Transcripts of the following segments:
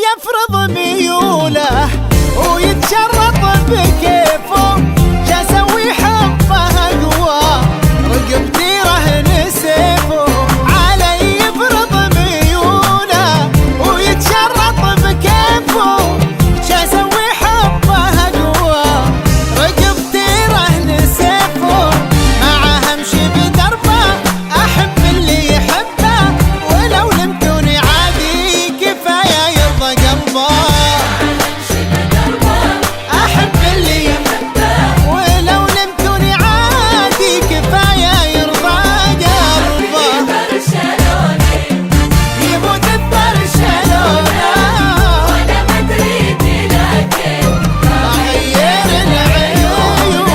يفرض ميوله ويتشرط بكيفه، جا سوي حبه اقوى رقبتي رهن سيفه. علي يفرض ميوله ويتشرط بكيفه، جا سوي حبه اقوى رقبتي رهن سيفه. معه امشي بدربه احب اللي يحبه، ولو لمتوني عادي كفايه يرضى قلبه. احب اللي يحبه ولو لمتوني عادي كفايه يرضى قلبه. يموت ببرشلونه وانا ما تريدي لكن غير العيون.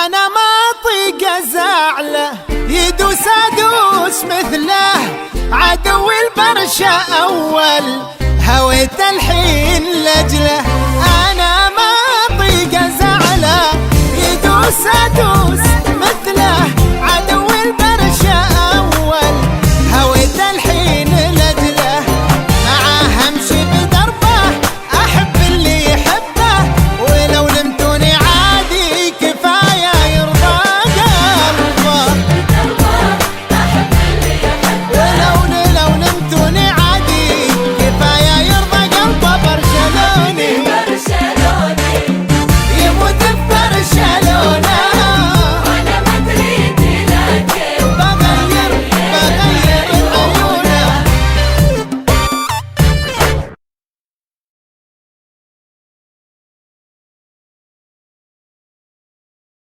انا ما اطيق ازعله يدوس ادوس مثله. عدوي البرشا اول هويت الحين لاجله. انا ما اطيق ازعله يدوس ادوس مثله.